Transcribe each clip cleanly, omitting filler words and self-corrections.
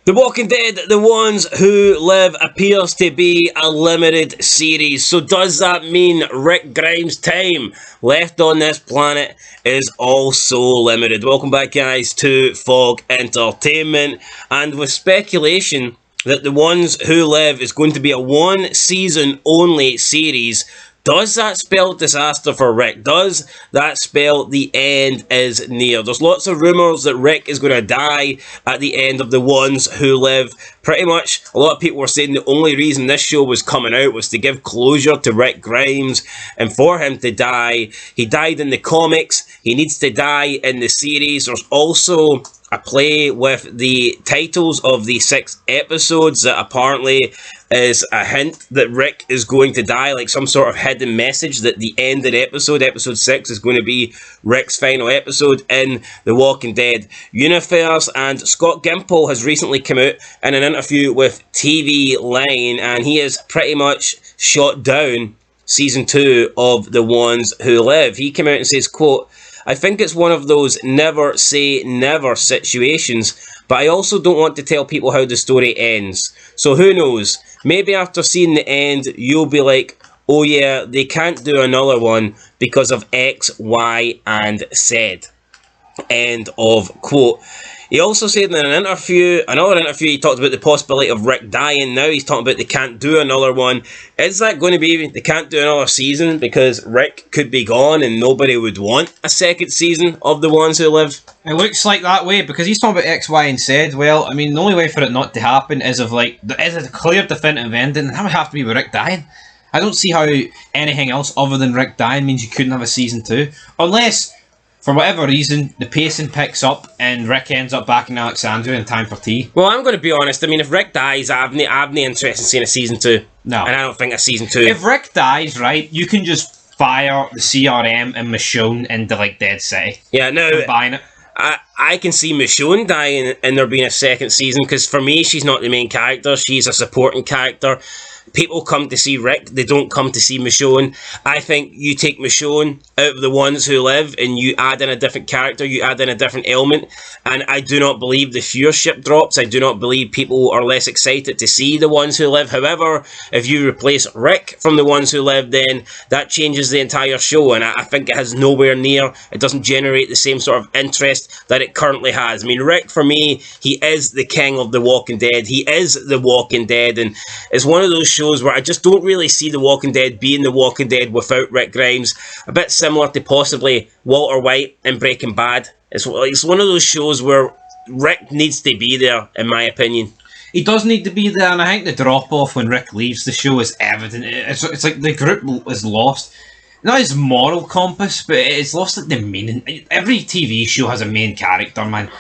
The Walking Dead, The Ones Who Live appears to be a limited series. So does that mean Rick Grimes' time left on this planet is also limited? Welcome back, guys, to Fog Entertainment. And with speculation that The Ones Who Live is going to be a one-season only series, does that spell disaster for Rick? Does that spell the end is near? There's lots of rumours that Rick is going to die at the end of The Ones Who Live. Pretty much, a lot of people were saying the only reason this show was coming out was to give closure to Rick Grimes and for him to die. He died in the comics. He needs to die in the series. There's also a play with the titles of the 6 episodes that apparently is a hint that Rick is going to die, like some sort of hidden message that the end of the episode 6, is going to be Rick's final episode in the Walking Dead universe. And Scott Gimple has recently come out in an interview with TV Line, and he has pretty much shot down season 2 of The Ones Who Live. He came out and says, quote, "I think it's one of those never say never situations, but I also don't want to tell people how the story ends. So who knows? Maybe after seeing the end, you'll be like, oh yeah, they can't do another one because of X, Y, and Z." End of quote. He also said in another interview, he talked about the possibility of Rick dying. Now he's talking about they can't do another one. Is that going to be they can't do another season because Rick could be gone and nobody would want a second season of The Ones Who Live? It looks like that way because he's talking about X, Y, and Z. Well, I mean, the only way for it not to happen is if there is a clear definitive ending, and that would have to be with Rick dying. I don't see how anything else other than Rick dying means you couldn't have a season 2. Unless, for whatever reason, the pacing picks up and Rick ends up back in Alexandria in time for tea. Well, I'm going to be honest. I mean, if Rick dies, I've no interest in seeing a season 2. No. And I don't think a season 2. If Rick dies, right, you can just fire the CRM and Michonne into, like, Dead City. Yeah, no. Combine it. I can see Michonne dying and there being a second season, because for me, she's not the main character. She's a supporting character. People come to see Rick, they don't come to see Michonne. I think you take Michonne out of The Ones Who Live and you add in a different character, you add in a different element, and I do not believe the viewership drops. I do not believe people are less excited to see The Ones Who Live. However, if you replace Rick from The Ones Who Live, then that changes the entire show, and I think it has nowhere near, it doesn't generate the same sort of interest that it currently has. I mean, Rick, for me, he is the king of The Walking Dead. He is The Walking Dead, and it's one of those shows where I just don't really see The Walking Dead being The Walking Dead without Rick Grimes. A bit similar to possibly Walter White in Breaking Bad. It's one of those shows where Rick needs to be there, in my opinion. He does need to be there, and I think the drop-off when Rick leaves the show is evident. It's like the group is lost. Not his moral compass, but it's lost like the meaning. Every TV show has a main character, man.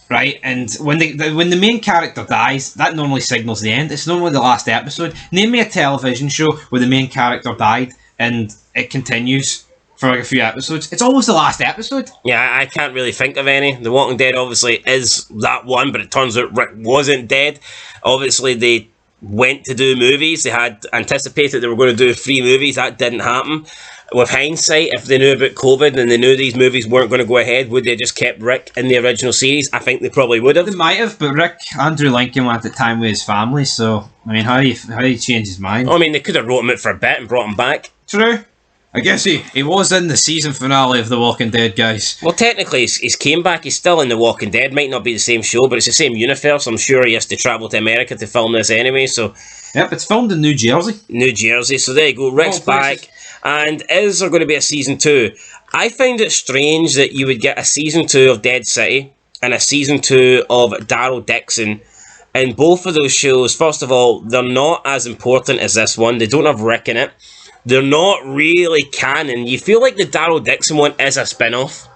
Right, and when the main character dies, that normally signals the end. It's normally the last episode. Name me a television show where the main character died and it continues for like a few episodes. It's almost the last episode. Yeah, I can't really think of any. The Walking Dead obviously is that one, but it turns out Rick wasn't dead. Obviously, they went to do movies. They had anticipated they were going to do 3 movies. That didn't happen. With hindsight, if they knew about COVID and they knew these movies weren't going to go ahead, would they have just kept Rick in the original series? I think they probably would have. They might have, but Andrew Lincoln wanted time with his family, so, I mean, how do you change his mind? I mean, they could have wrote him out for a bit and brought him back. True. I guess he was in the season finale of The Walking Dead, guys. Well, technically, he's came back. He's still in The Walking Dead. Might not be the same show, but it's the same universe. I'm sure he has to travel to America to film this anyway, so... Yep, it's filmed in New Jersey. New Jersey, so there you go. Rick's back. And is there going to be a season 2? I find it strange that you would get a season 2 of Dead City and a season 2 of Daryl Dixon. And both of those shows, first of all, they're not as important as this one. They don't have Rick in it. They're not really canon. You feel like the Daryl Dixon one is a spin-off.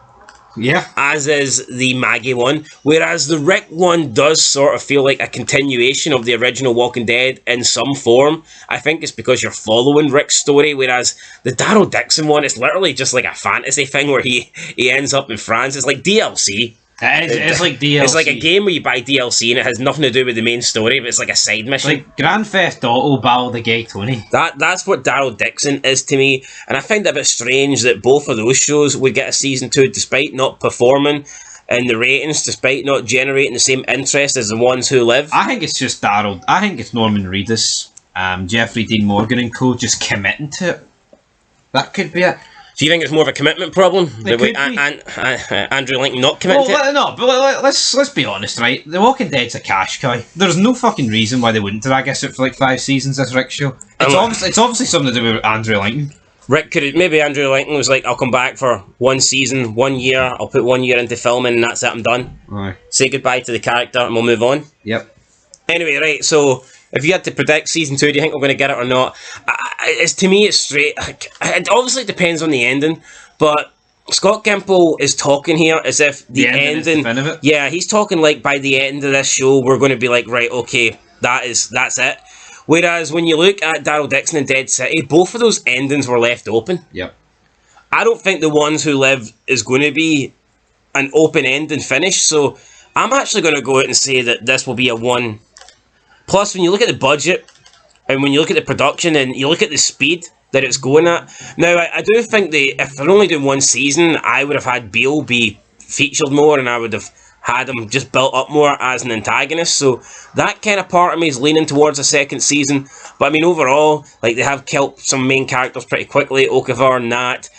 Yeah. As is the Maggie one. Whereas the Rick one does sort of feel like a continuation of the original Walking Dead in some form. I think it's because you're following Rick's story, whereas the Daryl Dixon one is literally just like a fantasy thing where he ends up in France. It's like DLC. It's like DLC. It's like a game where you buy DLC and it has nothing to do with the main story, but it's like a side mission. Like Grand Theft Auto Battle the Gay Tony. That's what Daryl Dixon is to me, and I find it a bit strange that both of those shows would get a season 2 despite not performing in the ratings despite not generating the same interest as the ones who live? I think it's just Daryl. I think it's Norman Reedus, Jeffrey Dean Morgan and co. just committing to it. That could be it. Do you think it's more of a commitment problem? It could be. Andrew Lincoln not committing to it? No, but let's be honest, right? The Walking Dead's a cash cow. There's no fucking reason why they wouldn't drag us out for like 5 seasons, this Rick show. It's obviously something to do with Andrew Lincoln. Rick maybe Andrew Lincoln was like, I'll come back for 1 season, 1 year, I'll put 1 year into filming and that's it, I'm done. Aye. Say goodbye to the character and we'll move on. Yep. Anyway, right, so if you had to predict season 2, do you think we're going to get it or not? To me, it's straight. It obviously depends on the ending, but Scott Gimple is talking here as if the ending. Yeah, he's talking like by the end of this show, we're going to be like, right, okay, that's it. Whereas when you look at Daryl Dixon and Dead City, both of those endings were left open. Yep. I don't think the ones who live is going to be an open ending finish, so I'm actually going to go out and say that this will be a 1. Plus, when you look at the budget, and when you look at the production, and you look at the speed that it's going at, now, I do think if they're only doing 1 season, I would have had Beale be featured more, and I would have had him just built up more as an antagonist, so that kind of part of me is leaning towards a 2nd season, but I mean, overall, like, they have killed some main characters pretty quickly, Okavar, Nat.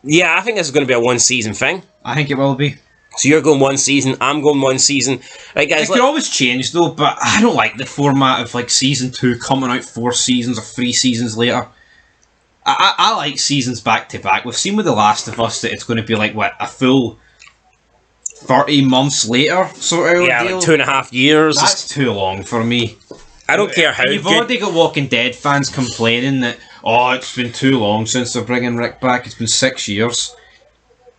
Yeah, I think this is going to be a 1 season thing. I think it will be. So you're going 1 season, I'm going 1 season. Right, guys, it could always change though, but I don't like the format of like season 2 coming out 4 seasons or 3 seasons later. I like seasons back to back. We've seen with The Last of Us that it's going to be like, what, a full 30 months later sort of yeah, deal? like 2.5 years. That's too long for me. I don't care how You've already got Walking Dead fans complaining that, oh, it's been too long since they're bringing Rick back. It's been 6 years.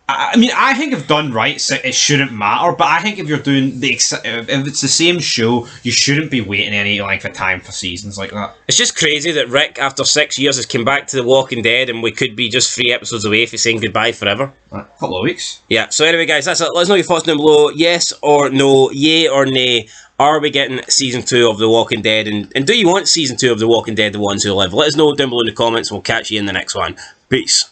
I mean, I think if done right, it shouldn't matter. But I think if you're doing if it's the same show, you shouldn't be waiting any length of time for seasons like that. It's just crazy that Rick, after 6 years, has come back to The Walking Dead, and we could be just 3 episodes away from saying goodbye forever. A couple of weeks. Yeah. So anyway, guys, that's it. Let us know your thoughts down below. Yes or no? Yay or nay? Are we getting season 2 of The Walking Dead? And do you want season 2 of The Walking Dead, The Ones Who Live? Let us know down below in the comments, and we'll catch you in the next one. Peace.